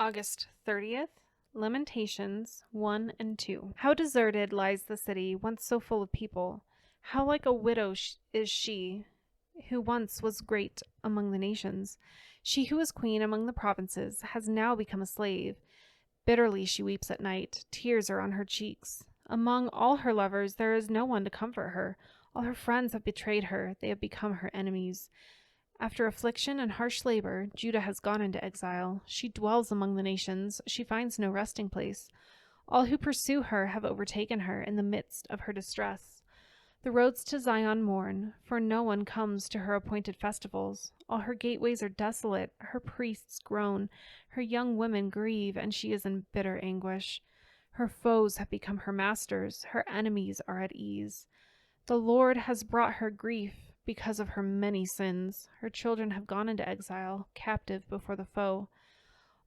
August 30th, Lamentations 1 and 2. How deserted lies the city, once so full of people. How like a widow is she, who once was great among the nations. She who was queen among the provinces has now become a slave. Bitterly she weeps at night. Tears are on her cheeks. Among all her lovers there is no one to comfort her. All her friends have betrayed her. They have become her enemies. After affliction and harsh labor, Judah has gone into exile. She dwells among the nations. She finds no resting place. All who pursue her have overtaken her in the midst of her distress. The roads to Zion mourn, for no one comes to her appointed festivals. All her gateways are desolate. Her priests groan. Her young women grieve, and she is in bitter anguish. Her foes have become her masters. Her enemies are at ease. The Lord has brought her grief because of her many sins. Her children have gone into exile, captive before the foe.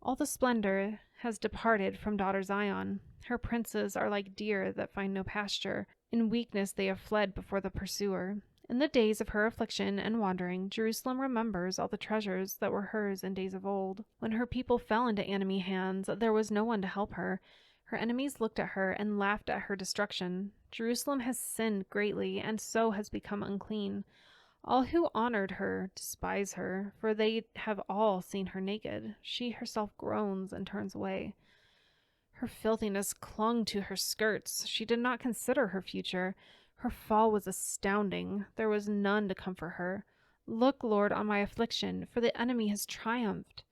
All the splendor has departed from daughter Zion. Her princes are like deer that find no pasture. In weakness they have fled before the pursuer. In the days of her affliction and wandering, Jerusalem remembers all the treasures that were hers in days of old. When her people fell into enemy hands, there was no one to help her. Her enemies looked at her and laughed at her destruction. Jerusalem has sinned greatly, and so has become unclean. All who honored her despise her, for they have all seen her naked. She herself groans and turns away. Her filthiness clung to her skirts. She did not consider her future. Her fall was astounding. There was none to comfort her. Look, Lord, on my affliction, for the enemy has triumphed.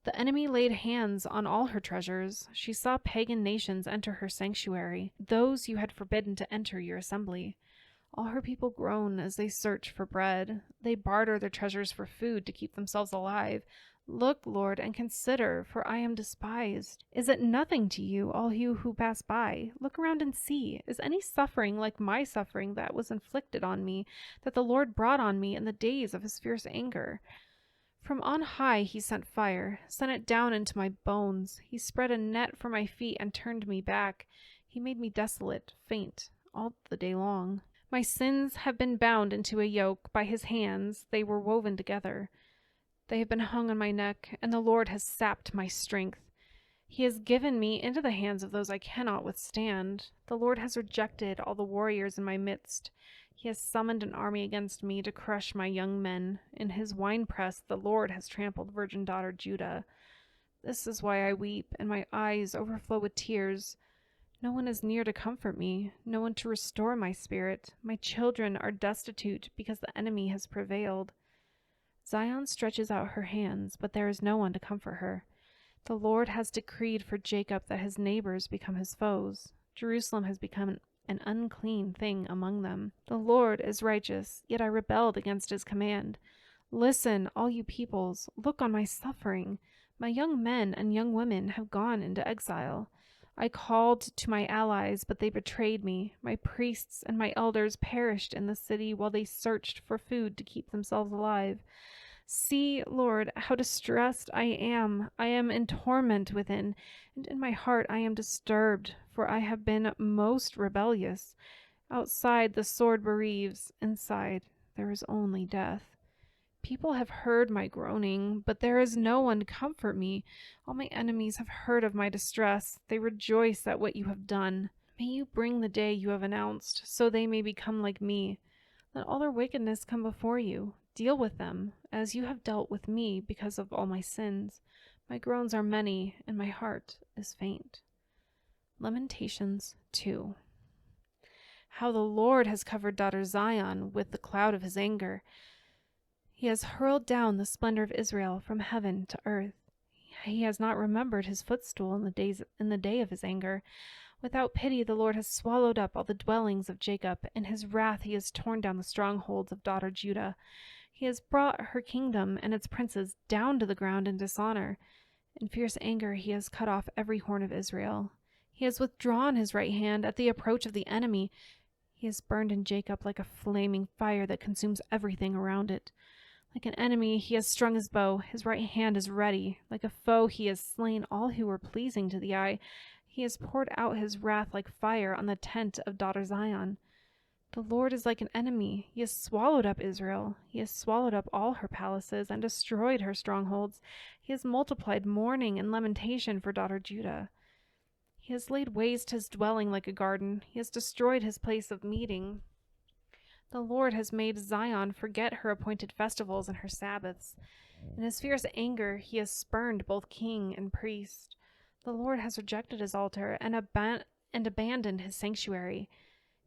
The enemy laid hands on all her treasures. She saw pagan nations enter her sanctuary, those you had forbidden to enter your assembly. All her people groan as they search for bread. They barter their treasures for food to keep themselves alive. Look, Lord, and consider, for I am despised. Is it nothing to you, all you who pass by? Look around and see. Is any suffering like my suffering that was inflicted on me, that the Lord brought on me in the days of his fierce anger? From on high he sent fire, sent it down into my bones. He spread a net for my feet and turned me back. He made me desolate, faint, all the day long. My sins have been bound into a yoke. By his hands they were woven together. They have been hung on my neck, and the Lord has sapped my strength. He has given me into the hands of those I cannot withstand. The Lord has rejected all the warriors in my midst. He has summoned an army against me to crush my young men. In his winepress the Lord has trampled virgin daughter Judah. This is why I weep, and my eyes overflow with tears. No one is near to comfort me, no one to restore my spirit. My children are destitute because the enemy has prevailed. Zion stretches out her hands, but there is no one to comfort her. The Lord has decreed for Jacob that his neighbors become his foes. Jerusalem has become an unclean thing among them. The Lord is righteous, yet I rebelled against his command. Listen, all you peoples, look on my suffering. My young men and young women have gone into exile. I called to my allies, but they betrayed me. My priests and my elders perished in the city while they searched for food to keep themselves alive. See, Lord, how distressed I am. I am in torment within, and in my heart I am disturbed, for I have been most rebellious. Outside the sword bereaves, inside there is only death. People have heard my groaning, but there is no one to comfort me. All my enemies have heard of my distress. They rejoice at what you have done. May you bring the day you have announced, so they may become like me. Let all their wickedness come before you. Deal with them, as you have dealt with me because of all my sins. My groans are many, and my heart is faint. Lamentations 2. How the Lord has covered daughter Zion with the cloud of his anger. He has hurled down the splendor of Israel from heaven to earth. He has not remembered his footstool in the day of his anger. Without pity the Lord has swallowed up all the dwellings of Jacob. In his wrath he has torn down the strongholds of daughter Judah. He has brought her kingdom and its princes down to the ground in dishonor. In fierce anger he has cut off every horn of Israel. He has withdrawn his right hand at the approach of the enemy. He has burned in Jacob like a flaming fire that consumes everything around it. Like an enemy, he has strung his bow. His right hand is ready. Like a foe, he has slain all who were pleasing to the eye. He has poured out his wrath like fire on the tent of daughter Zion. The Lord is like an enemy. He has swallowed up Israel. He has swallowed up all her palaces and destroyed her strongholds. He has multiplied mourning and lamentation for daughter Judah. He has laid waste his dwelling like a garden. He has destroyed his place of meeting. The Lord has made Zion forget her appointed festivals and her Sabbaths. In his fierce anger, he has spurned both king and priest. The Lord has rejected his altar and abandoned his sanctuary.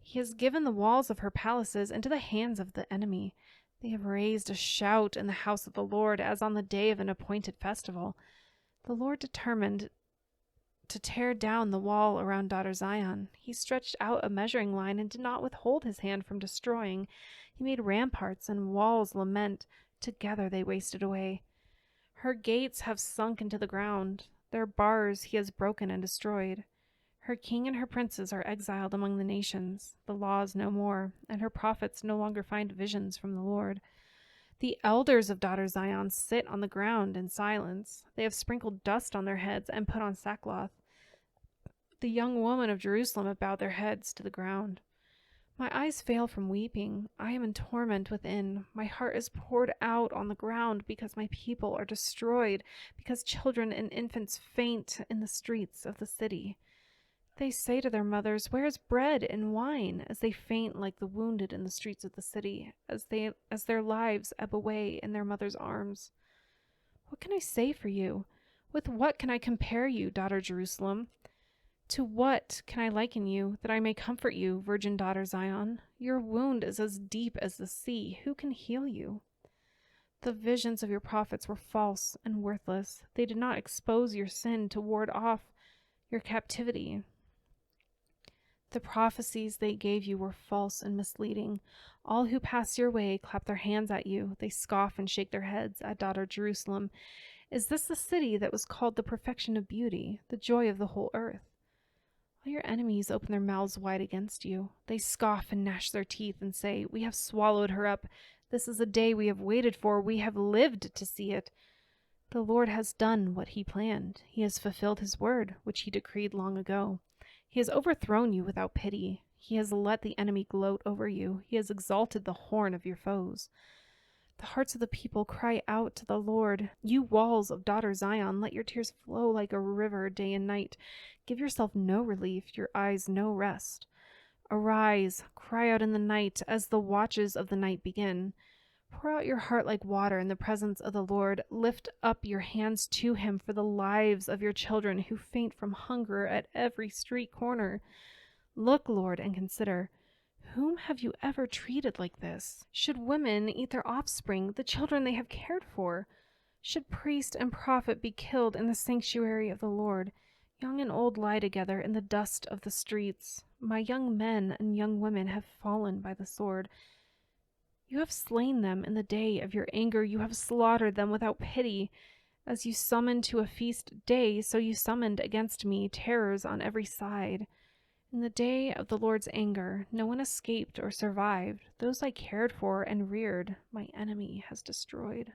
He has given the walls of her palaces into the hands of the enemy. They have raised a shout in the house of the Lord as on the day of an appointed festival. The Lord determined to tear down the wall around daughter Zion. He stretched out a measuring line and did not withhold his hand from destroying. He made ramparts and walls lament. Together they wasted away. Her gates have sunk into the ground. Their bars he has broken and destroyed. Her king and her princes are exiled among the nations. The law is no more, and her prophets no longer find visions from the Lord. The elders of daughter Zion sit on the ground in silence. They have sprinkled dust on their heads and put on sackcloth. The young women of Jerusalem have bowed their heads to the ground. My eyes fail from weeping. I am in torment within. My heart is poured out on the ground because my people are destroyed, because children and infants faint in the streets of the city. They say to their mothers, "Where is bread and wine?" as they faint like the wounded in the streets of the city, as their lives ebb away in their mother's arms. What can I say for you? With what can I compare you, daughter Jerusalem? To what can I liken you, that I may comfort you, virgin daughter Zion? Your wound is as deep as the sea. Who can heal you? The visions of your prophets were false and worthless. They did not expose your sin to ward off your captivity. The prophecies they gave you were false and misleading. All who pass your way clap their hands at you. They scoff and shake their heads at daughter Jerusalem. Is this the city that was called the perfection of beauty, the joy of the whole earth? All your enemies open their mouths wide against you. They scoff and gnash their teeth and say, "We have swallowed her up. This is a day we have waited for. We have lived to see it." The Lord has done what he planned. He has fulfilled his word, which he decreed long ago. He has overthrown you without pity. He has let the enemy gloat over you. He has exalted the horn of your foes. The hearts of the people cry out to the Lord. You walls of daughter Zion, let your tears flow like a river day and night. Give yourself no relief, your eyes no rest. Arise, cry out in the night as the watches of the night begin. Pour out your heart like water in the presence of the Lord. Lift up your hands to him for the lives of your children who faint from hunger at every street corner. Look, Lord, and consider. Whom have you ever treated like this? Should women eat their offspring, the children they have cared for? Should priest and prophet be killed in the sanctuary of the Lord? Young and old lie together in the dust of the streets. My young men and young women have fallen by the sword. You have slain them in the day of your anger. You have slaughtered them without pity. As you summoned to a feast day, so you summoned against me terrors on every side. In the day of the Lord's anger, no one escaped or survived. Those I cared for and reared, my enemy has destroyed.